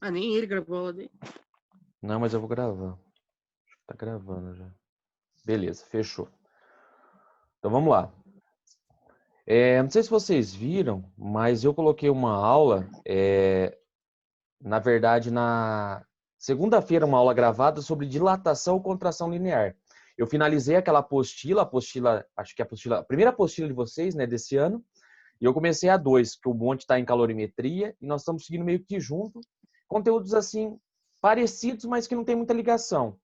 Ah, nem ele gravou a aula dele. Não, mas eu vou gravar. Tá gravando já. Beleza, fechou. Então vamos lá. Não sei se vocês viram, mas eu coloquei uma aula, na verdade, na segunda-feira, uma aula gravada sobre dilatação ou contração linear. Eu finalizei aquela apostila, acho que a primeira apostila de vocês, né, desse ano, e eu comecei a 2, que o monte está em calorimetria, e nós estamos seguindo meio que junto. Conteúdos assim, parecidos, mas que não tem muita ligação.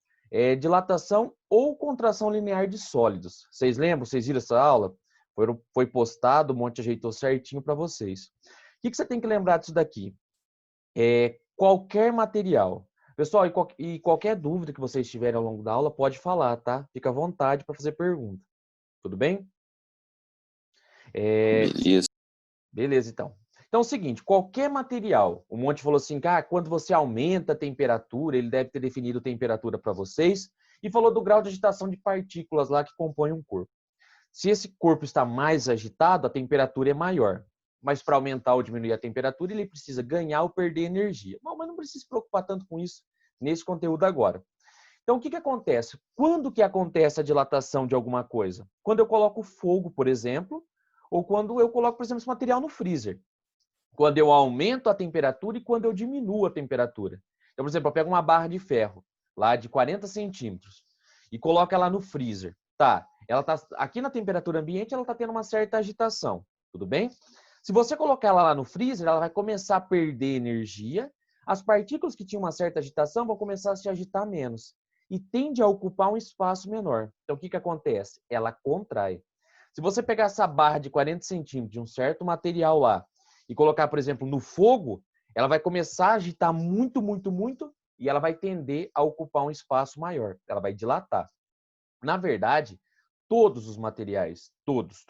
Dilatação ou contração linear de sólidos. Vocês lembram? Vocês viram essa aula? Foi postado, o monte ajeitou certinho para vocês. O que você tem que lembrar disso daqui? Qualquer material. Pessoal, e qualquer dúvida que vocês tiverem ao longo da aula, pode falar, tá? Fica à vontade para fazer pergunta. Tudo bem? Beleza. Beleza, então. Então é o seguinte, qualquer material, o Monte falou assim, quando você aumenta a temperatura, ele deve ter definido temperatura para vocês, e falou do grau de agitação de partículas lá que compõem um corpo. Se esse corpo está mais agitado, a temperatura é maior. Mas para aumentar ou diminuir a temperatura, ele precisa ganhar ou perder energia. Bom, mas não precisa se preocupar tanto com isso nesse conteúdo agora. Então, o que acontece? Quando que acontece a dilatação de alguma coisa? Quando eu coloco fogo, por exemplo, ou quando eu coloco, por exemplo, esse material no freezer. Quando eu aumento a temperatura e quando eu diminuo a temperatura. Então, por exemplo, eu pego uma barra de ferro, lá de 40 centímetros, e coloco ela no freezer. Tá, ela tá aqui na temperatura ambiente, ela está tendo uma certa agitação. Tudo bem? Se você colocar ela lá no freezer, ela vai começar a perder energia. As partículas que tinham uma certa agitação vão começar a se agitar menos. E tende a ocupar um espaço menor. Então, o que acontece? Ela contrai. Se você pegar essa barra de 40 centímetros de um certo material lá e colocar, por exemplo, no fogo, ela vai começar a agitar muito, muito, muito e ela vai tender a ocupar um espaço maior. Ela vai dilatar. Na verdade, todos os materiais, todos,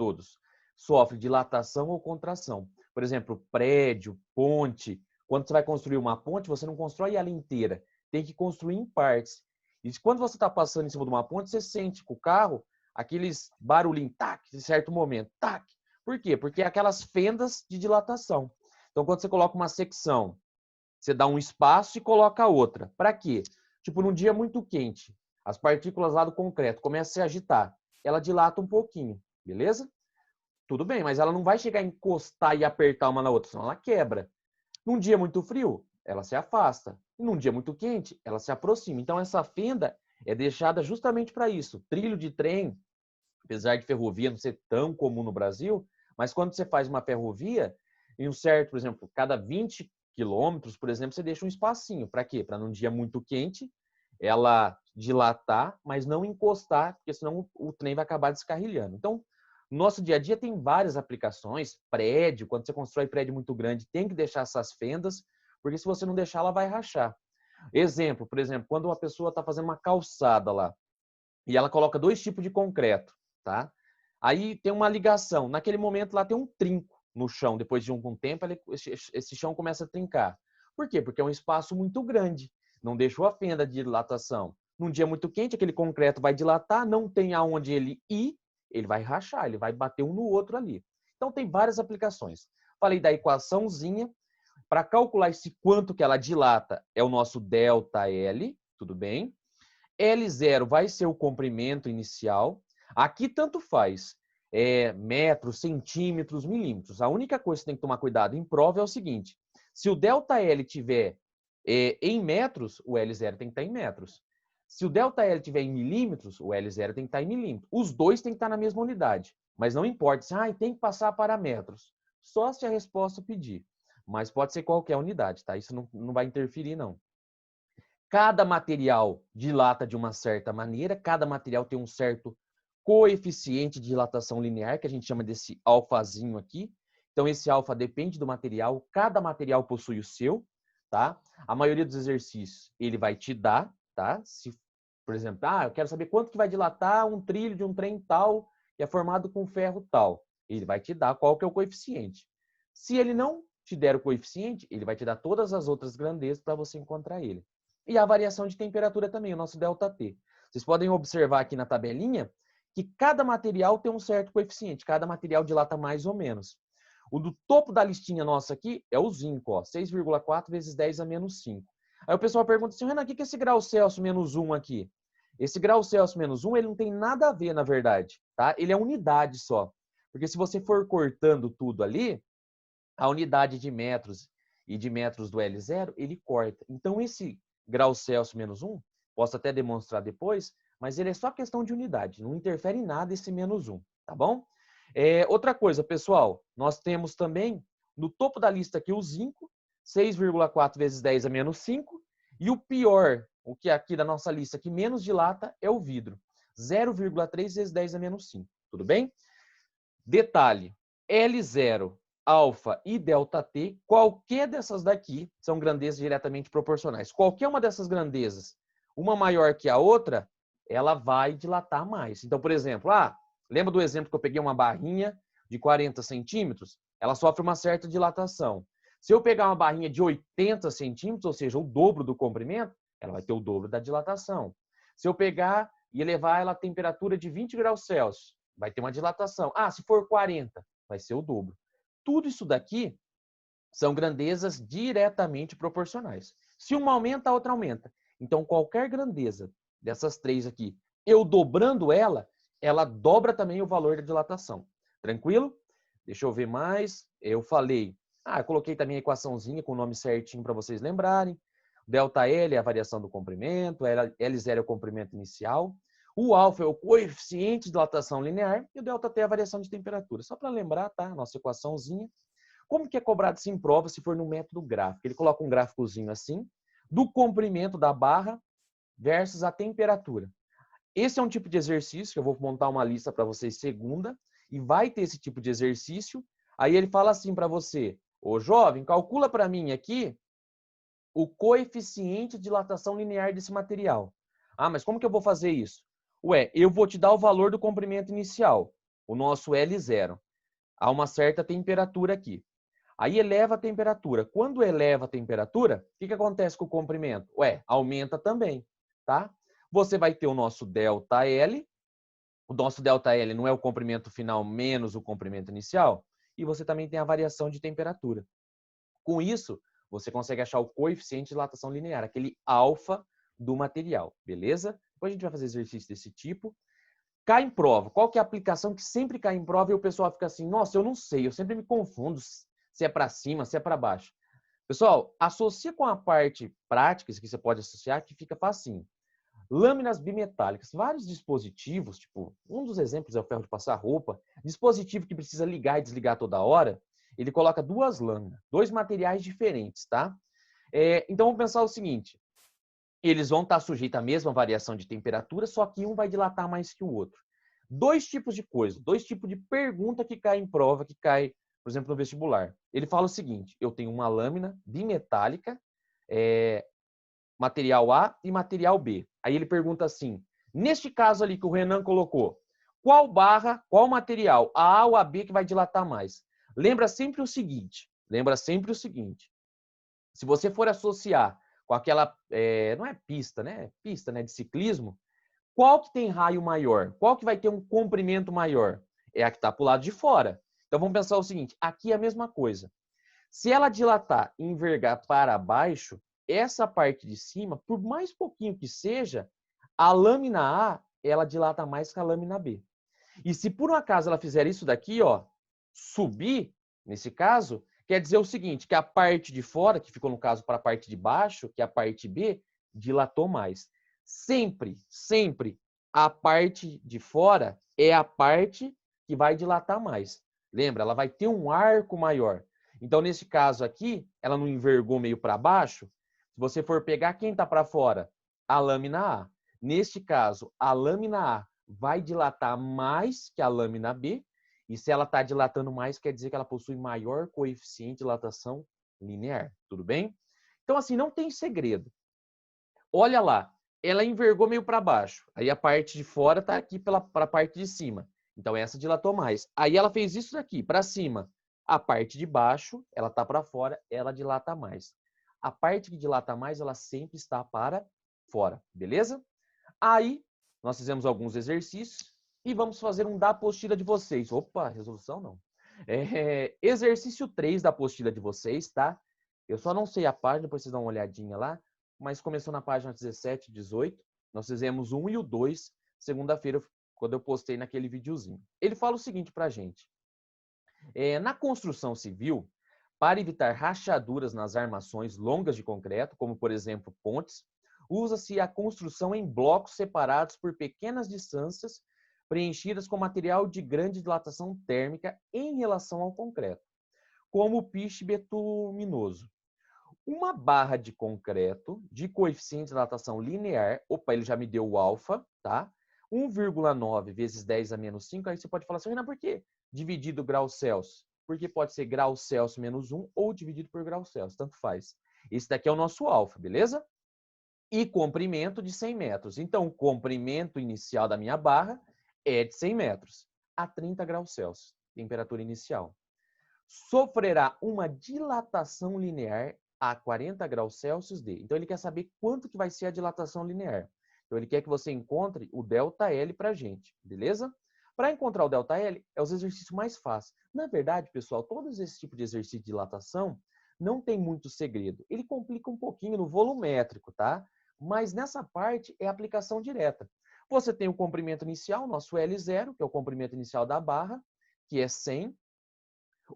sofrem dilatação ou contração. Por exemplo, prédio, ponte. Quando você vai construir uma ponte, você não constrói ela inteira. Tem que construir em partes. E quando você está passando em cima de uma ponte, você sente com o carro aqueles barulhinhos, tac, em certo momento, tac. Por quê? Porque é aquelas fendas de dilatação. Então, quando você coloca uma secção, você dá um espaço e coloca outra. Para quê? Tipo, num dia muito quente, as partículas lá do concreto começam a se agitar. Ela dilata um pouquinho, beleza? Tudo bem, mas ela não vai chegar a encostar e apertar uma na outra, senão ela quebra. Num dia muito frio, ela se afasta. E num dia muito quente, ela se aproxima. Então, essa fenda é deixada justamente para isso. Trilho de trem, apesar de ferrovia não ser tão comum no Brasil, mas quando você faz uma ferrovia, em um certo, por exemplo, cada 20 quilômetros, por exemplo, você deixa um espacinho. Para quê? Para num dia muito quente, ela dilatar, mas não encostar, porque senão o trem vai acabar descarrilhando. Então, no nosso dia a dia tem várias aplicações. Prédio, quando você constrói prédio muito grande, tem que deixar essas fendas, porque se você não deixar, ela vai rachar. Exemplo, por exemplo, quando uma pessoa está fazendo uma calçada lá, e ela coloca 2 tipos de concreto, tá? Aí tem uma ligação. Naquele momento lá tem um trinco no chão. Depois de um tempo, esse chão começa a trincar. Por quê? Porque é um espaço muito grande. Não deixou a fenda de dilatação. Num dia muito quente, aquele concreto vai dilatar, não tem aonde ele ir, ele vai rachar, ele vai bater um no outro ali. Então tem várias aplicações. Falei da equaçãozinha. Para calcular esse quanto que ela dilata, é o nosso ΔL, tudo bem? L0 vai ser o comprimento inicial. Aqui tanto faz metros, centímetros, milímetros. A única coisa que você tem que tomar cuidado em prova é o seguinte: se o ΔL tiver em metros, o L0 tem que estar em metros. Se o ΔL tiver em milímetros, o L0 tem que estar em milímetros. Os dois têm que estar na mesma unidade. Mas não importa se tem que passar para metros. Só se a resposta pedir. Mas pode ser qualquer unidade, tá? Isso não vai interferir, não. Cada material dilata de uma certa maneira, cada material tem um certo coeficiente de dilatação linear, que a gente chama desse alfazinho aqui. Então, esse alfa depende do material, cada material possui o seu, tá? A maioria dos exercícios ele vai te dar, tá? Se, por exemplo, eu quero saber quanto que vai dilatar um trilho de um trem tal, que é formado com ferro tal. Ele vai te dar qual que é o coeficiente. Se ele não te der o coeficiente, ele vai te dar todas as outras grandezas para você encontrar ele. E a variação de temperatura também, o nosso ΔT. Vocês podem observar aqui na tabelinha que cada material tem um certo coeficiente, cada material dilata mais ou menos. O do topo da listinha nossa aqui é o zinco, ó, 6,4 vezes 10 a menos 5. Aí o pessoal pergunta assim, Renan, o que é esse grau Celsius menos 1 aqui? Esse grau Celsius menos 1, ele não tem nada a ver, na verdade, tá? Ele é unidade só. Porque se você for cortando tudo ali, a unidade de metros e de metros do L0, ele corta. Então, esse grau Celsius menos 1, posso até demonstrar depois, mas ele é só questão de unidade, não interfere em nada esse menos 1, tá bom? Outra coisa, pessoal, nós temos também, no topo da lista aqui, o zinco, 6,4 vezes 10 a menos 5, e o pior, o que aqui da nossa lista que menos dilata, é o vidro, 0,3 vezes 10 a menos 5, tudo bem? Detalhe, L0, alfa e delta T, qualquer dessas daqui são grandezas diretamente proporcionais. Qualquer uma dessas grandezas, uma maior que a outra, ela vai dilatar mais. Então, por exemplo, lembra do exemplo que eu peguei uma barrinha de 40 centímetros? Ela sofre uma certa dilatação. Se eu pegar uma barrinha de 80 centímetros, ou seja, o dobro do comprimento, ela vai ter o dobro da dilatação. Se eu pegar e elevar ela a temperatura de 20 graus Celsius, vai ter uma dilatação. Se for 40, vai ser o dobro. Tudo isso daqui são grandezas diretamente proporcionais. Se uma aumenta, a outra aumenta. Então, qualquer grandeza dessas três aqui, eu dobrando ela, ela dobra também o valor da dilatação. Tranquilo? Deixa eu ver mais. Eu falei, eu coloquei também a equaçãozinha com o nome certinho para vocês lembrarem. ΔL é a variação do comprimento, L0 é o comprimento inicial. O alfa é o coeficiente de dilatação linear e o ΔT é a variação de temperatura. Só para lembrar, tá? Nossa equaçãozinha. Como que é cobrado isso em prova se for no método gráfico? Ele coloca um gráficozinho assim, do comprimento da barra versus a temperatura. Esse é um tipo de exercício, que eu vou montar uma lista para vocês segunda, e vai ter esse tipo de exercício. Aí ele fala assim para você, ô jovem, calcula para mim aqui o coeficiente de dilatação linear desse material. Mas como que eu vou fazer isso? Eu vou te dar o valor do comprimento inicial, o nosso L0, a uma certa temperatura aqui. Aí eleva a temperatura. Quando eleva a temperatura, o que acontece com o comprimento? Aumenta também, tá? Você vai ter o nosso ΔL. O nosso ΔL não é o comprimento final menos o comprimento inicial. E você também tem a variação de temperatura. Com isso, você consegue achar o coeficiente de dilatação linear, aquele alfa do material, beleza? Depois a gente vai fazer exercício desse tipo. Cai em prova. Qual que é a aplicação que sempre cai em prova e o pessoal fica assim, nossa, eu não sei, eu sempre me confundo se é para cima, se é para baixo. Pessoal, associa com a parte prática, isso que você pode associar, que fica facinho. Lâminas bimetálicas. Vários dispositivos, tipo, um dos exemplos é o ferro de passar roupa, dispositivo que precisa ligar e desligar toda hora, ele coloca duas lâminas, dois materiais diferentes, tá? Então, vamos pensar o seguinte, eles vão estar sujeitos à mesma variação de temperatura, só que um vai dilatar mais que o outro. Dois tipos de coisa, dois tipos de pergunta que cai em prova, que cai, por exemplo, no vestibular. Ele fala o seguinte, eu tenho uma lâmina bimetálica, material A e material B. Aí ele pergunta assim, neste caso ali que o Renan colocou, qual barra, qual material, a A ou a B que vai dilatar mais? Lembra sempre o seguinte, se você for associar com aquela, não é pista, né? Pista, né, de ciclismo, qual que tem raio maior? Qual que vai ter um comprimento maior? É a que está para o lado de fora. Então vamos pensar o seguinte, aqui é a mesma coisa. Se ela dilatar e envergar para baixo, essa parte de cima, por mais pouquinho que seja, a lâmina A, ela dilata mais que a lâmina B. E se por um acaso ela fizer isso daqui, ó, subir, nesse caso, quer dizer o seguinte, que a parte de fora, que ficou no caso para a parte de baixo, que é a parte B, dilatou mais. Sempre, sempre, a parte de fora é a parte que vai dilatar mais. Lembra? Ela vai ter um arco maior. Então, nesse caso aqui, ela não envergou meio para baixo. Se você for pegar quem está para fora, a lâmina A. Neste caso, a lâmina A vai dilatar mais que a lâmina B. E se ela está dilatando mais, quer dizer que ela possui maior coeficiente de dilatação linear. Tudo bem? Então, assim, não tem segredo. Olha lá, ela envergou meio para baixo. Aí a parte de fora está aqui para a parte de cima. Então, essa dilatou mais. Aí ela fez isso daqui, para cima. A parte de baixo, ela está para fora, ela dilata mais. A parte que dilata mais, ela sempre está para fora. Beleza? Aí, nós fizemos alguns exercícios e vamos fazer um da apostila de vocês. Opa, resolução não. Exercício 3 da apostila de vocês, tá? Eu só não sei a página, depois vocês dão uma olhadinha lá, mas começou na página 17, 18. Nós fizemos o 1 e o 2, segunda-feira, quando eu postei naquele videozinho. Ele fala o seguinte pra gente. Na construção civil, para evitar rachaduras nas armações longas de concreto, como, por exemplo, pontes, usa-se a construção em blocos separados por pequenas distâncias, preenchidas com material de grande dilatação térmica em relação ao concreto, como o piche bituminoso. Uma barra de concreto de coeficiente de dilatação linear, opa, ele já me deu o alfa, tá? 1,9 vezes 10 a menos 5, aí você pode falar assim, Renan, por quê? Dividido grau Celsius. Porque pode ser grau Celsius menos 1 ou dividido por grau Celsius, tanto faz. Esse daqui é o nosso alfa, beleza? E comprimento de 100 metros. Então, o comprimento inicial da minha barra é de 100 metros a 30 graus Celsius, temperatura inicial. Sofrerá uma dilatação linear a 40 graus Celsius de. Então, ele quer saber quanto que vai ser a dilatação linear. Então, ele quer que você encontre o ΔL para a gente, beleza? Para encontrar o ΔL, é os exercícios mais fáceis. Na verdade, pessoal, todos esses tipos de exercício de dilatação não tem muito segredo. Ele complica um pouquinho no volumétrico, tá? Mas nessa parte é aplicação direta. Você tem o comprimento inicial, nosso L0, que é o comprimento inicial da barra, que é 100.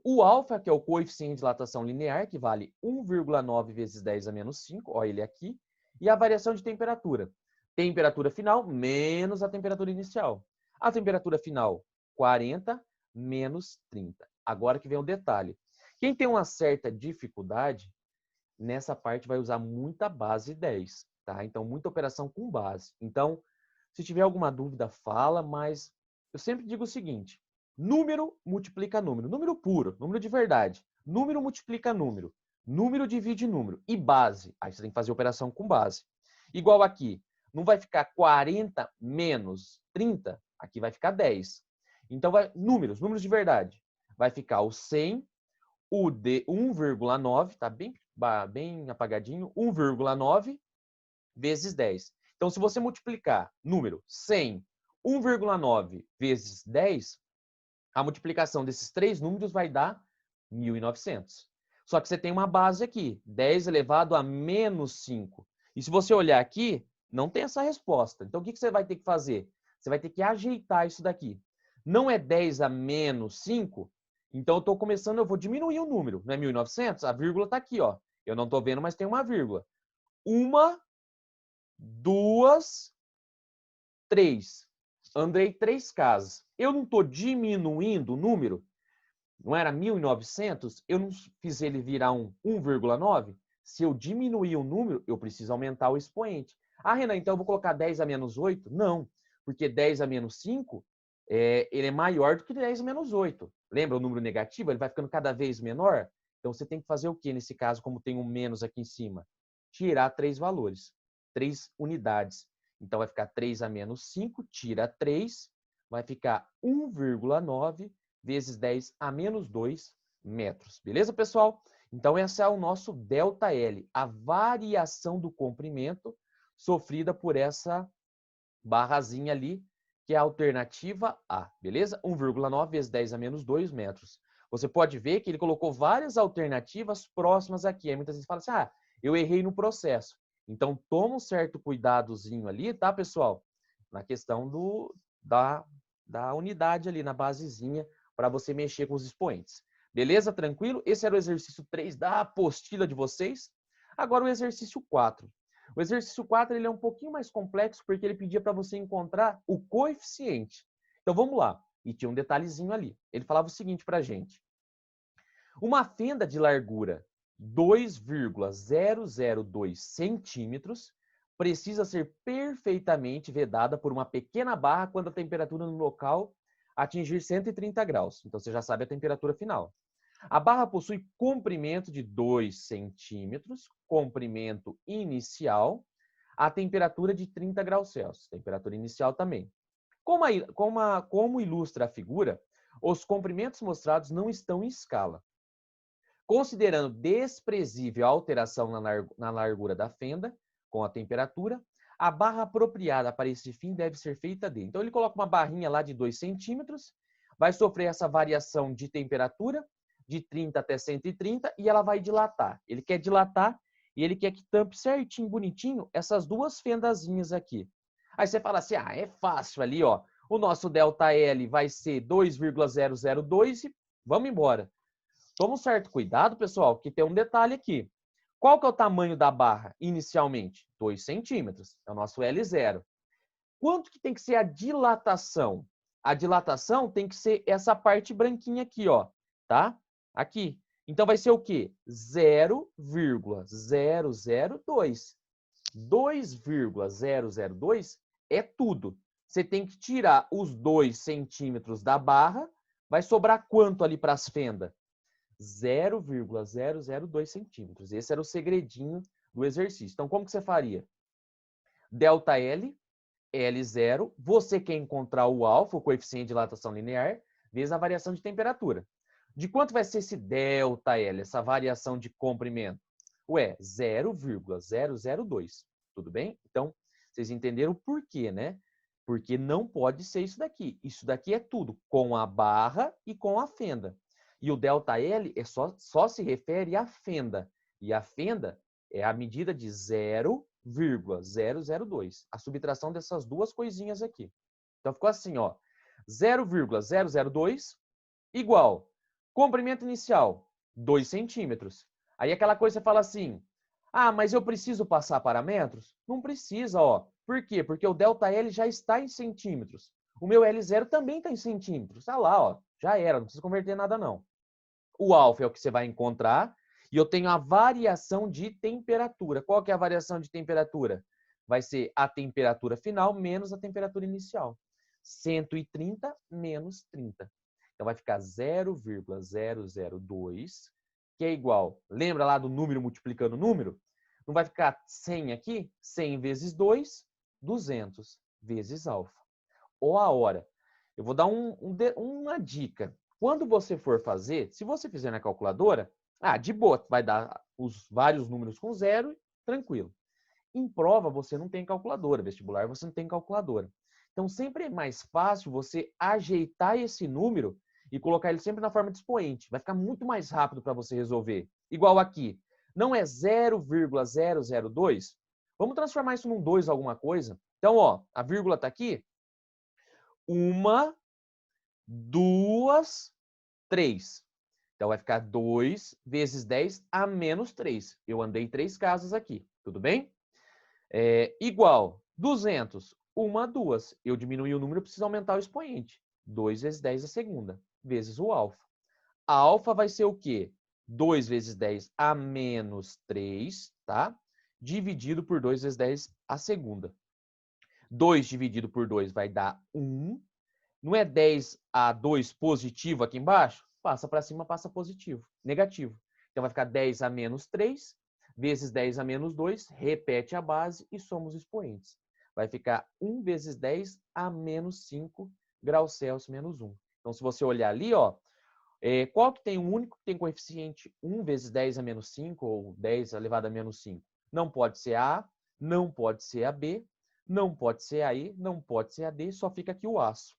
O alfa, que é o coeficiente de dilatação linear, que vale 1,9 vezes 10 a menos 5, olha ele aqui. E a variação de temperatura. Temperatura final menos a temperatura inicial. A temperatura final, 40 menos 30. Agora que vem o detalhe. Quem tem uma certa dificuldade, nessa parte vai usar muita base 10, tá? Então, muita operação com base. Então, se tiver alguma dúvida, fala, mas eu sempre digo o seguinte, número multiplica número, número puro, número de verdade. Número multiplica número, número divide número e base. Aí você tem que fazer operação com base. Igual aqui, não vai ficar 40 menos 30, aqui vai ficar 10. Então, números de verdade. Vai ficar o 100, o de 1,9, tá bem apagadinho, 1,9 vezes 10. Então, se você multiplicar número 100, 1,9 vezes 10, a multiplicação desses três números vai dar 1.900. Só que você tem uma base aqui, 10 elevado a menos 5. E se você olhar aqui, não tem essa resposta. Então, o que você vai ter que fazer? Você vai ter que ajeitar isso daqui. Não é 10 a menos 5, então eu estou começando, eu vou diminuir o número. Não é 1.900? A vírgula está aqui, ó. Eu não estou vendo, mas tem uma vírgula. 1, 2, 3. Andei 3 casas. Eu não estou diminuindo o número? Não era 1.900? Eu não fiz ele virar um 1,9? Se eu diminuir o número, eu preciso aumentar o expoente. Ah, Renan, então eu vou colocar 10 a menos 8? Não, porque 10 a menos 5, ele é maior do que 10 a menos 8. Lembra o número negativo? Ele vai ficando cada vez menor? Então você tem que fazer o quê nesse caso, como tem um menos aqui em cima? Tirar 3 valores, 3 unidades. Então vai ficar 3 a menos 5, tira 3, vai ficar 1,9 vezes 10 a menos 2 metros. Beleza, pessoal? Então, esse é o nosso ΔL, a variação do comprimento sofrida por essa barrazinha ali, que é a alternativa A, beleza? 1,9 vezes 10 a menos 2 metros. Você pode ver que ele colocou várias alternativas próximas aqui. Aí muitas vezes fala assim, ah, eu errei no processo. Então, toma um certo cuidadozinho ali, tá, pessoal? Na questão da unidade ali, na basezinha, para você mexer com os expoentes. Beleza? Tranquilo? Esse era o exercício 3 da apostila de vocês. Agora o exercício 4. O exercício 4 ele é um pouquinho mais complexo porque ele pedia para você encontrar o coeficiente. Então vamos lá. E tinha um detalhezinho ali. Ele falava o seguinte para a gente. Uma fenda de largura 2,002 centímetros precisa ser perfeitamente vedada por uma pequena barra quando a temperatura no local atingir 130 graus. Então, você já sabe a temperatura final. A barra possui comprimento de 2 centímetros, comprimento inicial, a temperatura de 30 graus Celsius, temperatura inicial também. Como ilustra a figura, os comprimentos mostrados não estão em escala. Considerando desprezível a alteração na largura da fenda com a temperatura, a barra apropriada para esse fim deve ser feita de. Então, ele coloca uma barrinha lá de 2 centímetros, vai sofrer essa variação de temperatura de 30 até 130 e ela vai dilatar. Ele quer dilatar e ele quer que tampe certinho, bonitinho, essas duas fendazinhas aqui. Aí você fala assim, é fácil ali, ó. O nosso ΔL vai ser 2,002 e vamos embora. Toma um certo cuidado, pessoal, que tem um detalhe aqui. Qual que é o tamanho da barra inicialmente? 2 centímetros, é o nosso L0. Quanto que tem que ser a dilatação? A dilatação tem que ser essa parte branquinha aqui, ó, tá? Aqui. Então vai ser o quê? 0,002. 2,002 é tudo. Você tem que tirar os 2 centímetros da barra, vai sobrar quanto ali para as fendas? 0,002 centímetros. Esse era o segredinho do exercício. Então, como que você faria? ΔL, L0, você quer encontrar o alfa, o coeficiente de dilatação linear, vezes a variação de temperatura. De quanto vai ser esse ΔL, essa variação de comprimento? Ué, 0,002. Tudo bem? Então, vocês entenderam o porquê, né? Porque não pode ser isso daqui. Isso daqui é tudo com a barra e com a fenda. E o ΔL é só se refere à fenda. E a fenda é a medida de 0,002. A subtração dessas duas coisinhas aqui. Então, ficou assim, ó. 0,002 igual comprimento inicial, 2 centímetros. Aí aquela coisa você fala assim, mas eu preciso passar parâmetros? Não precisa, ó. Por quê? Porque o ΔL já está em centímetros. O meu L0 também está em centímetros. Tá lá, ó. Já era, não precisa converter nada, não. O alfa é o que você vai encontrar. E eu tenho a variação de temperatura. Qual que é a variação de temperatura? Vai ser a temperatura final menos a temperatura inicial. 130 menos 30. Então, vai ficar 0,002, que é igual... Lembra lá do número multiplicando o número? Não vai ficar 100 aqui? 100 vezes 2, 200 vezes alfa. Ou a hora. Eu vou dar uma dica. Quando você for fazer, se você fizer na calculadora, de boa, vai dar os vários números com zero, tranquilo. Em prova, você não tem calculadora. Vestibular, você não tem calculadora. Então, sempre é mais fácil você ajeitar esse número e colocar ele sempre na forma de expoente. Vai ficar muito mais rápido para você resolver. Igual aqui. Não é 0,002? Vamos transformar isso num 2 alguma coisa? Então, ó, a vírgula está aqui. 1, 2, 3. Então, vai ficar 2 vezes 10 a menos 3. Eu andei 3 casas aqui. Tudo bem? Igual 200. 1, 2. Eu diminui o número, eu preciso aumentar o expoente. 2 vezes 10 a segunda, vezes o alfa. A alfa vai ser o quê? 2 vezes 10 a menos 3, tá? Dividido por 2 vezes 10 a segunda. 2 dividido por 2 vai dar 1. Não é 10 a 2 positivo aqui embaixo? Passa para cima, passa positivo, negativo. Então, vai ficar 10 a menos 3, vezes 10 a menos 2, repete a base e somos expoentes. Vai ficar 1 vezes 10 a menos 5 graus Celsius menos 1. Então, se você olhar ali, ó, qual que tem o único que tem coeficiente 1 vezes 10 a menos 5 ou 10 elevado a menos 5? Não pode ser a A, não pode ser a B, não pode ser a E, não pode ser a D, só fica aqui o aço.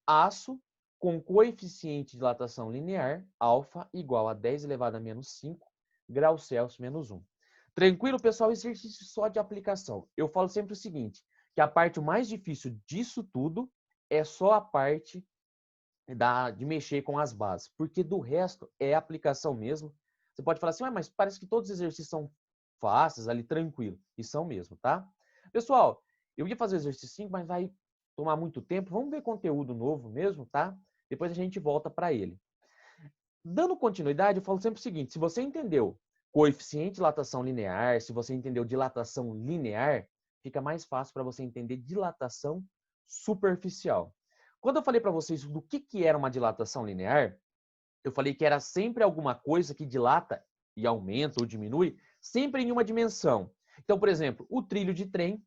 Aço com coeficiente de dilatação linear, alfa, igual a 10 elevado a menos 5 graus Celsius menos 1. Tranquilo, pessoal? Exercício só de aplicação. Eu falo sempre o seguinte, que a parte mais difícil disso tudo é só a parte de mexer com as bases, porque do resto é aplicação mesmo. Você pode falar assim, mas parece que todos os exercícios são fáceis, ali tranquilo. E são mesmo, tá? Pessoal, eu ia fazer o exercício 5, mas vai tomar muito tempo. Vamos ver conteúdo novo mesmo, tá? Depois a gente volta para ele. Dando continuidade, eu falo sempre o seguinte, se você entendeu coeficiente de dilatação linear, se você entendeu dilatação linear, fica mais fácil para você entender dilatação superficial. Quando eu falei para vocês do que era uma dilatação linear, eu falei que era sempre alguma coisa que dilata e aumenta ou diminui, sempre em uma dimensão. Então, por exemplo, o trilho de trem.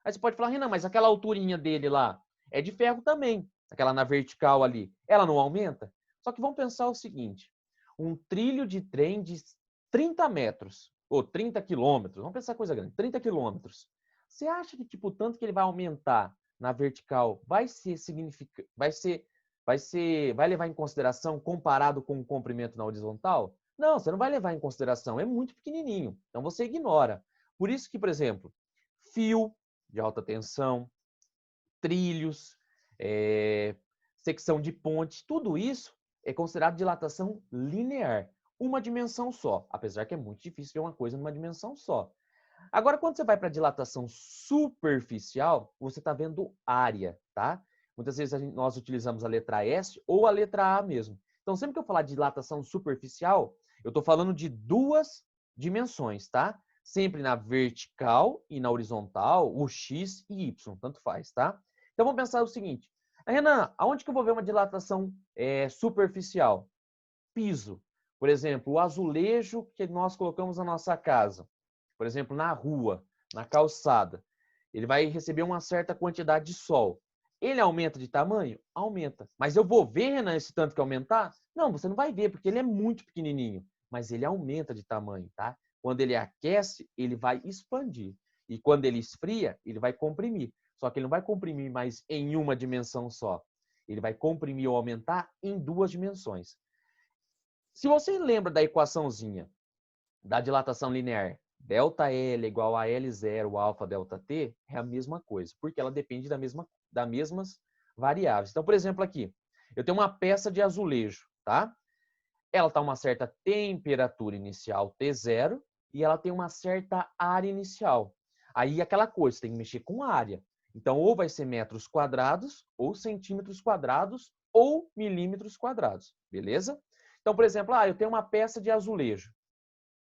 Aí você pode falar, Renan, mas aquela alturinha dele lá é de ferro também. Aquela na vertical ali, ela não aumenta? Só que vamos pensar o seguinte, um trilho de trem de 30 metros, ou 30 quilômetros, vamos pensar coisa grande, 30 quilômetros. Você acha que, tipo, tanto que ele vai aumentar na vertical vai ser vai levar em consideração comparado com o comprimento na horizontal? Não, você não vai levar em consideração, é muito pequenininho. Então você ignora. Por isso que, por exemplo, fio de alta tensão, trilhos, secção de ponte, tudo isso é considerado dilatação linear. Uma dimensão só, apesar que é muito difícil ver uma coisa numa dimensão só. Agora, quando você vai para dilatação superficial, você está vendo área, tá? Muitas vezes nós utilizamos a letra S ou a letra A mesmo. Então, sempre que eu falar de dilatação superficial, eu estou falando de duas dimensões, tá? Sempre na vertical e na horizontal, o X e Y, tanto faz, tá? Então, vamos pensar o seguinte. Renan, aonde que eu vou ver uma dilatação superficial? Piso. Por exemplo, o azulejo que nós colocamos na nossa casa. Por exemplo, na rua, na calçada. Ele vai receber uma certa quantidade de sol. Ele aumenta de tamanho? Aumenta. Mas eu vou ver, Renan, esse tanto que aumentar? Não, você não vai ver, porque ele é muito pequenininho. Mas ele aumenta de tamanho, tá? Quando ele aquece, ele vai expandir. E quando ele esfria, ele vai comprimir. Só que ele não vai comprimir mais em uma dimensão só. Ele vai comprimir ou aumentar em duas dimensões. Se você lembra da equaçãozinha da dilatação linear, ΔL igual a L0 alfa delta T, é a mesma coisa, porque ela depende das mesmas variáveis. Então, por exemplo, aqui, eu tenho uma peça de azulejo, tá? Ela está a uma certa temperatura inicial T0 e ela tem uma certa área inicial. Aí aquela coisa, você tem que mexer com área. Então, ou vai ser metros quadrados, ou centímetros quadrados, ou milímetros quadrados, beleza? Então, por exemplo, eu tenho uma peça de azulejo.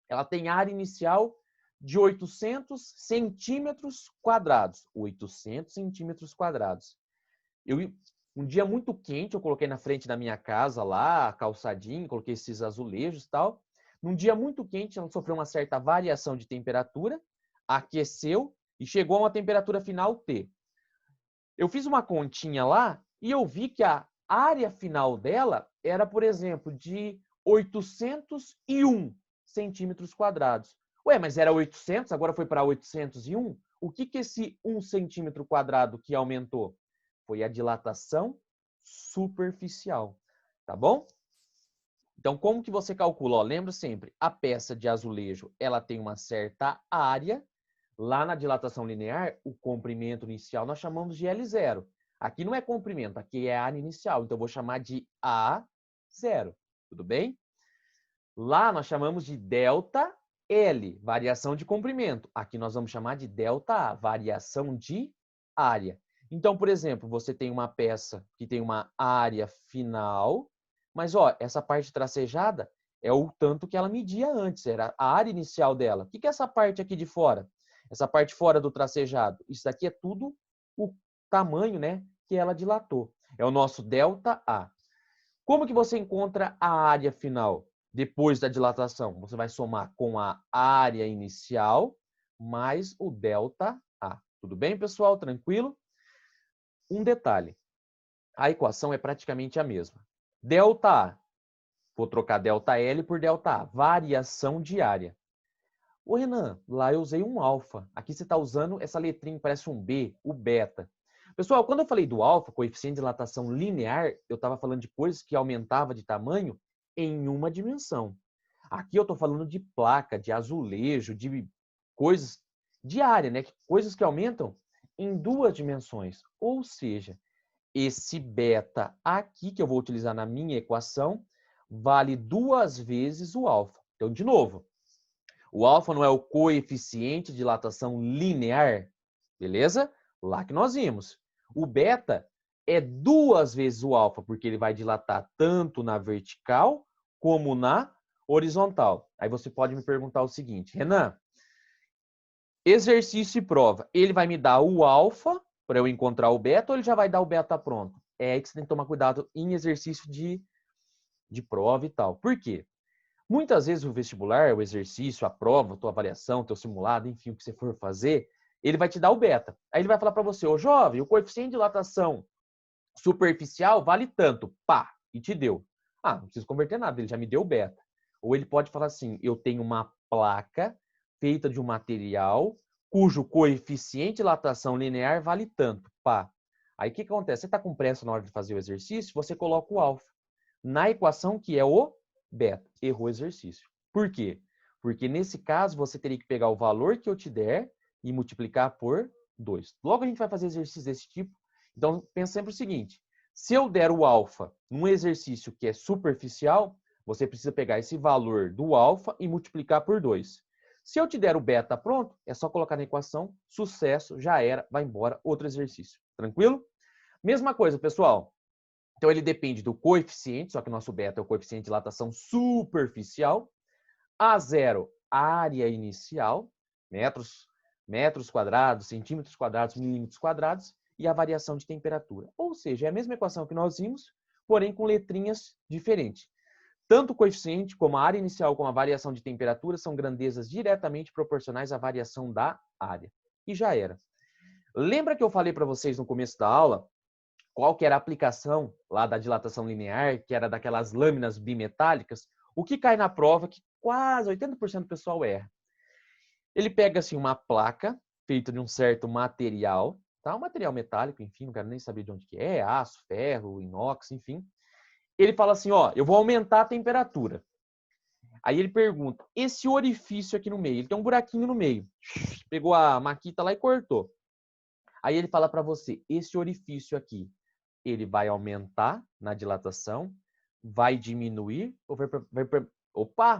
Ela tem área inicial de 800 centímetros quadrados. 800 centímetros quadrados. Um dia muito quente, eu coloquei na frente da minha casa lá, calçadinho, coloquei esses azulejos e tal. Num dia muito quente, ela sofreu uma certa variação de temperatura, aqueceu e chegou a uma temperatura final T. Eu fiz uma continha lá e eu vi que a área final dela era, por exemplo, de 801 centímetros quadrados. Ué, mas era 800, agora foi para 801? O que que esse 1 centímetro quadrado que aumentou? Foi a dilatação superficial, tá bom? Então, como que você calcula? Lembra sempre, a peça de azulejo, ela tem uma certa área. Lá na dilatação linear, o comprimento inicial nós chamamos de L0. Aqui não é comprimento, aqui é área inicial. Então, eu vou chamar de A0. Tudo bem? Lá nós chamamos de delta L, variação de comprimento. Aqui nós vamos chamar de delta A, variação de área. Então, por exemplo, você tem uma peça que tem uma área final, mas essa parte tracejada é o tanto que ela media antes, era a área inicial dela. O que é essa parte aqui de fora? Essa parte fora do tracejado? Isso daqui é tudo o tamanho, né, que ela dilatou. É o nosso delta A. Como que você encontra a área final depois da dilatação? Você vai somar com a área inicial mais o delta A. Tudo bem, pessoal? Tranquilo? Um detalhe. A equação é praticamente a mesma. Delta A. Vou trocar delta L por delta A. Variação de área. Ô, Renan, lá eu usei um alfa. Aqui você está usando essa letrinha que parece um B, o beta. Pessoal, quando eu falei do alfa, coeficiente de dilatação linear, eu estava falando de coisas que aumentavam de tamanho em uma dimensão. Aqui eu estou falando de placa, de azulejo, de coisas de área, né? Coisas que aumentam em duas dimensões. Ou seja, esse beta aqui, que eu vou utilizar na minha equação, vale duas vezes o alfa. Então, de novo, o alfa não é o coeficiente de dilatação linear, beleza? Lá que nós vimos. O beta é duas vezes o alfa, porque ele vai dilatar tanto na vertical como na horizontal. Aí você pode me perguntar o seguinte, Renan, exercício e prova, ele vai me dar o alfa para eu encontrar o beta ou ele já vai dar o beta pronto? É aí que você tem que tomar cuidado em exercício de prova e tal. Por quê? Muitas vezes o vestibular, o exercício, a prova, a tua avaliação, teu simulado, enfim, o que você for fazer, ele vai te dar o beta. Aí ele vai falar para você, ô jovem, o coeficiente de dilatação superficial vale tanto, pá, e te deu. Não preciso converter nada, ele já me deu o beta. Ou ele pode falar assim, eu tenho uma placa feita de um material cujo coeficiente de dilatação linear vale tanto, pá. Aí o que acontece? Você está com pressa na hora de fazer o exercício, você coloca o alfa na equação que é o beta. Errou o exercício. Por quê? Porque nesse caso você teria que pegar o valor que eu te der e multiplicar por 2. Logo a gente vai fazer exercícios desse tipo. Então pensa sempre o seguinte, se eu der o alfa num exercício que é superficial, você precisa pegar esse valor do alfa e multiplicar por 2. Se eu te der o beta pronto, é só colocar na equação, sucesso, já era, vai embora, outro exercício. Tranquilo? Mesma coisa, pessoal. Então ele depende do coeficiente, só que o nosso beta é o coeficiente de dilatação superficial. A0, área inicial, metros quadrados, centímetros quadrados, milímetros quadrados, e a variação de temperatura. Ou seja, é a mesma equação que nós vimos, porém com letrinhas diferentes. Tanto o coeficiente como a área inicial como a variação de temperatura são grandezas diretamente proporcionais à variação da área. E já era. Lembra que eu falei para vocês no começo da aula qual que era a aplicação lá da dilatação linear, que era daquelas lâminas bimetálicas? O que cai na prova que quase 80% do pessoal erra. Ele pega assim uma placa feita de um certo material, tá? Um material metálico, enfim, não quero nem saber de onde que é, aço, ferro, inox, enfim. Ele fala assim, ó, eu vou aumentar a temperatura. Aí ele pergunta, esse orifício aqui no meio, ele tem um buraquinho no meio. Pegou a maquita lá e cortou. Aí ele fala para você, esse orifício aqui, ele vai aumentar na dilatação, vai diminuir ou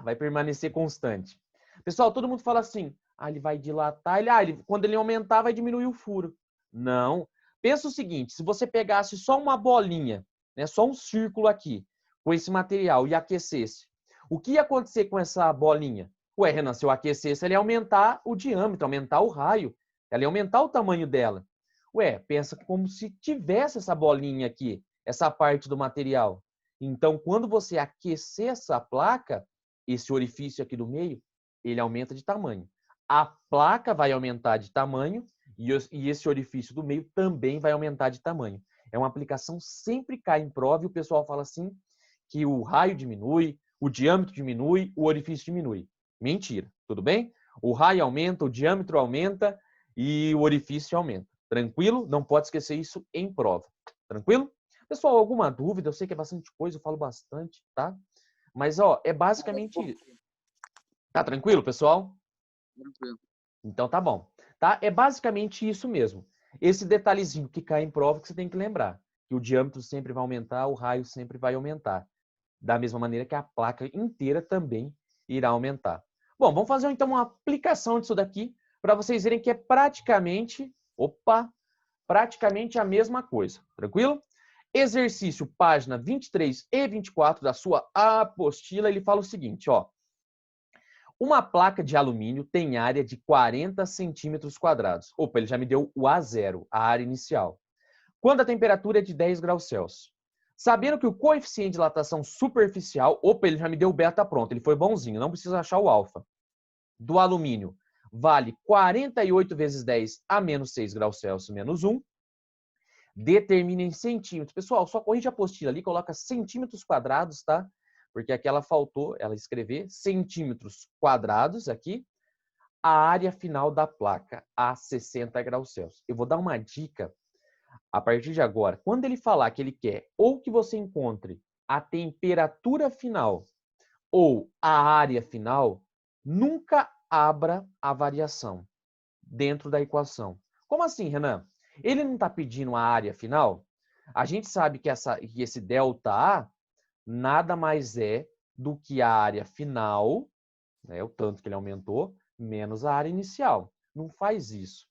vai permanecer constante? Pessoal, todo mundo fala assim, ele vai dilatar, quando ele aumentar vai diminuir o furo. Não. Pensa o seguinte, se você pegasse só uma bolinha, né, só um círculo aqui, com esse material e aquecesse, o que ia acontecer com essa bolinha? Ué, Renan, se eu aquecesse, ela ia aumentar o diâmetro, aumentar o raio, ela ia aumentar o tamanho dela. Ué, pensa como se tivesse essa bolinha aqui, essa parte do material. Então, quando você aquecer essa placa, esse orifício aqui do meio, ele aumenta de tamanho. A placa vai aumentar de tamanho e esse orifício do meio também vai aumentar de tamanho. É uma aplicação, sempre cai em prova e o pessoal fala assim que o raio diminui, o diâmetro diminui, o orifício diminui. Mentira, tudo bem? O raio aumenta, o diâmetro aumenta e o orifício aumenta. Tranquilo? Não pode esquecer isso em prova. Tranquilo? Pessoal, alguma dúvida? Eu sei que é bastante coisa, eu falo bastante, tá? Mas, ó, é basicamente isso. Tá tranquilo, pessoal? Tranquilo. Então tá bom. Tá? É basicamente isso mesmo. Esse detalhezinho que cai em prova que você tem que lembrar. Que o diâmetro sempre vai aumentar, o raio sempre vai aumentar. Da mesma maneira que a placa inteira também irá aumentar. Bom, vamos fazer então uma aplicação disso daqui para vocês verem que é praticamente a mesma coisa. Tranquilo? Exercício página 23 e 24 da sua apostila, ele fala o seguinte, ó. Uma placa de alumínio tem área de 40 centímetros quadrados. Opa, ele já me deu o A0, a área inicial. Quando a temperatura é de 10 graus Celsius. Sabendo que o coeficiente de dilatação superficial, opa, ele já me deu o beta pronto, ele foi bonzinho, não precisa achar o alfa, do alumínio vale 48 vezes 10 a menos 6 graus Celsius menos 1. Determina em centímetros. Pessoal, só corrige a apostila ali, coloca centímetros quadrados, tá? Porque aqui ela faltou, ela escrever centímetros quadrados aqui, a área final da placa, a 60 graus Celsius. Eu vou dar uma dica a partir de agora. Quando ele falar que ele quer ou que você encontre a temperatura final ou a área final, nunca abra a variação dentro da equação. Como assim, Renan? Ele não está pedindo a área final? A gente sabe que esse ΔA nada mais é do que a área final, né, o tanto que ele aumentou, menos a área inicial. Não faz isso.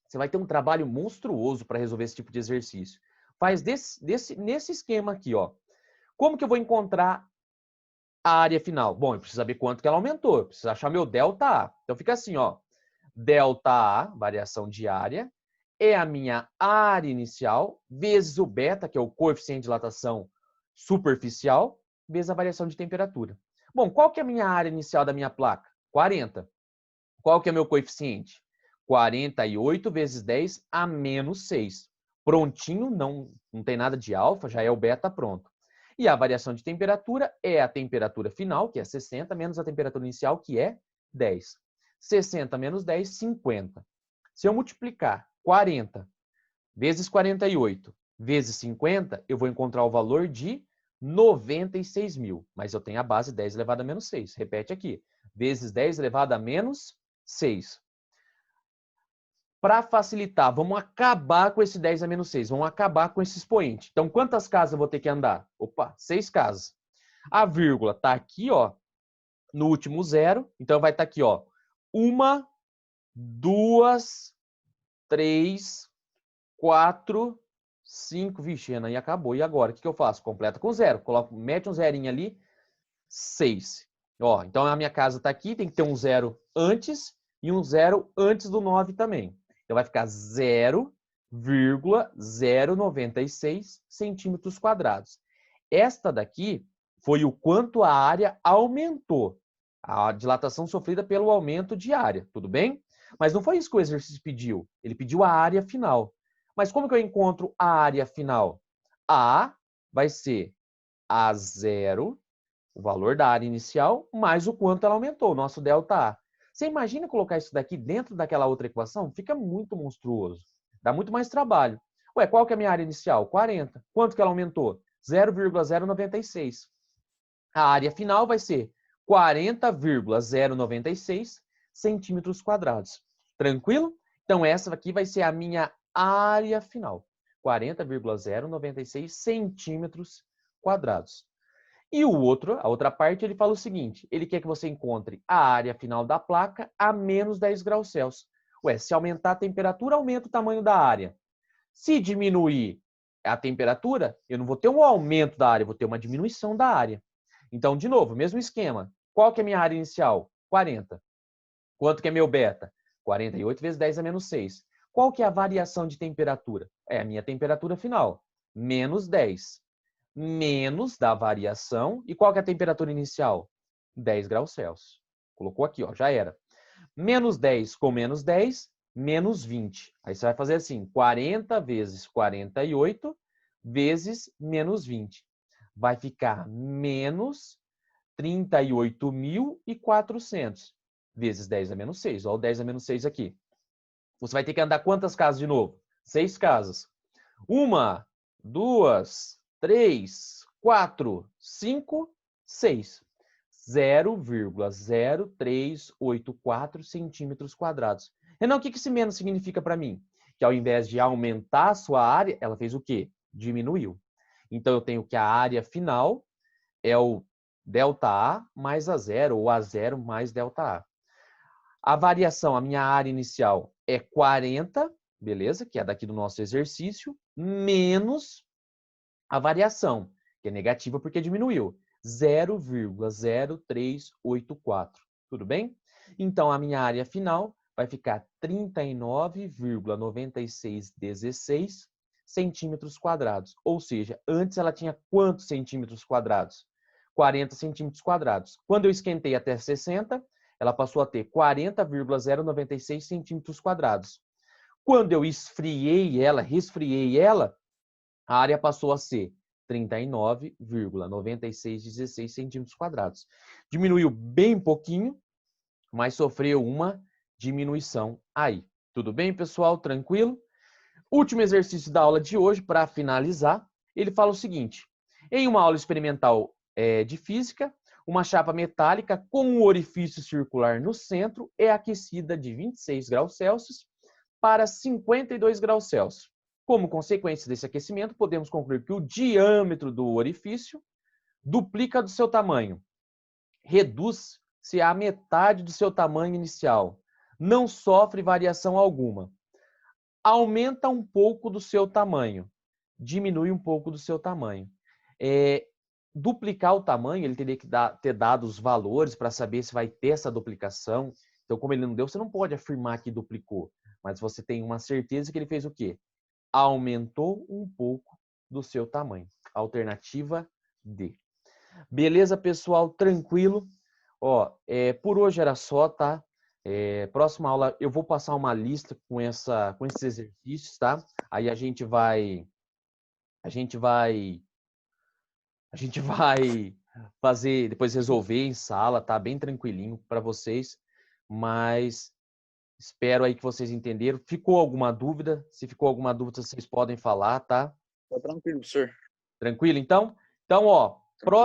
Você vai ter um trabalho monstruoso para resolver esse tipo de exercício. Faz nesse esquema aqui, ó. Como que eu vou encontrar a área final? Bom, eu preciso saber quanto que ela aumentou. Eu preciso achar meu ΔA. Então fica assim, ó. ΔA, variação de área, é a minha área inicial, vezes o beta, que é o coeficiente de dilatação superficial, vezes a variação de temperatura. Bom, qual que é a minha área inicial da minha placa? 40. Qual que é meu coeficiente? 48 vezes 10 a menos 6. Prontinho, não tem nada de alfa, já é o beta pronto. E a variação de temperatura é a temperatura final, que é 60, menos a temperatura inicial, que é 10. 60 menos 10, 50. Se eu multiplicar 40 vezes 48, vezes 50, eu vou encontrar o valor de 96 mil. Mas eu tenho a base 10 elevado a menos 6. Repete aqui. Vezes 10 elevado a menos 6. Para facilitar, vamos acabar com esse 10 a menos 6. Vamos acabar com esse expoente. Então, quantas casas eu vou ter que andar? Opa, 6 casas. A vírgula está aqui, ó, no último zero. Então, vai estar aqui, ó. 1, 2, 3, 4, 5. Vixe, Renan, e acabou. E agora? O que eu faço? Completa com zero. Mete um zerinho ali. 6. Ó, então, a minha casa está aqui. Tem que ter um zero antes e um zero antes do 9 também. Então, vai ficar 0,096 centímetros quadrados. Esta daqui foi o quanto a área aumentou. A dilatação sofrida pelo aumento de área, tudo bem? Mas não foi isso que o exercício pediu. Ele pediu a área final. Mas como que eu encontro a área final? A vai ser A0, o valor da área inicial, mais o quanto ela aumentou, o nosso ΔA. Você imagina colocar isso daqui dentro daquela outra equação? Fica muito monstruoso. Dá muito mais trabalho. Ué, qual que é a minha área inicial? 40. Quanto que ela aumentou? 0,096. A área final vai ser 40,096 centímetros quadrados. Tranquilo? Então, essa aqui vai ser a minha área final. 40,096 centímetros quadrados. E a outra parte, ele fala o seguinte, ele quer que você encontre a área final da placa a menos 10 graus Celsius. Ué, se aumentar a temperatura, aumenta o tamanho da área. Se diminuir a temperatura, eu não vou ter um aumento da área, eu vou ter uma diminuição da área. Então, de novo, mesmo esquema. Qual que é a minha área inicial? 40. Quanto que é meu beta? 48 vezes 10 a menos 6. Qual que é a variação de temperatura? É a minha temperatura final. Menos 10. Menos da variação. E qual que é a temperatura inicial? 10 graus Celsius. Colocou aqui, ó, já era. Menos 10 com menos 10, menos 20. Aí você vai fazer assim, 40 vezes 48 vezes menos 20. Vai ficar menos 38.400 vezes 10 a menos 6. Olha o 10 a menos 6 aqui. Você vai ter que andar quantas casas de novo? 6 casas. 1, 2, 3, 4, 5, 6. 0,0384 centímetros quadrados. Renan, o que esse menos significa para mim? Que ao invés de aumentar a sua área, ela fez o quê? Diminuiu. Então, eu tenho que a área final é o ΔA mais A0, ou A0 mais ΔA. A variação, a minha área inicial é 40, beleza? Que é daqui do nosso exercício, menos a variação, que é negativa porque diminuiu. 0,0384. Tudo bem? Então, a minha área final vai ficar 39,9616 centímetros quadrados. Ou seja, antes ela tinha quantos centímetros quadrados? 40 centímetros quadrados. Quando eu esquentei até 60, ela passou a ter 40,096 centímetros quadrados. Quando eu resfriei ela, a área passou a ser 39,9616 centímetros quadrados. Diminuiu bem pouquinho, mas sofreu uma diminuição aí. Tudo bem, pessoal? Tranquilo? Último exercício da aula de hoje, para finalizar, ele fala o seguinte. Em uma aula experimental de física, uma chapa metálica com um orifício circular no centro é aquecida de 26 graus Celsius para 52 graus Celsius. Como consequência desse aquecimento, podemos concluir que o diâmetro do orifício duplica do seu tamanho, reduz-se à metade do seu tamanho inicial, não sofre variação alguma, aumenta um pouco do seu tamanho, diminui um pouco do seu tamanho. Duplicar o tamanho, ele teria que ter dado os valores para saber se vai ter essa duplicação. Então, como ele não deu, você não pode afirmar que duplicou, mas você tem uma certeza que ele fez o quê? Aumentou um pouco do seu tamanho. Alternativa D. Beleza, pessoal? Tranquilo? Ó, por hoje era só, tá? Próxima aula eu vou passar uma lista com esses exercícios, tá? Aí a gente vai fazer, depois resolver em sala, tá? Bem tranquilinho para vocês, mas Espero aí que vocês entenderam. Ficou alguma dúvida? Se ficou alguma dúvida, vocês podem falar, tá? Tá tranquilo, professor. Tranquilo, então? Então, ó, Tranquilo.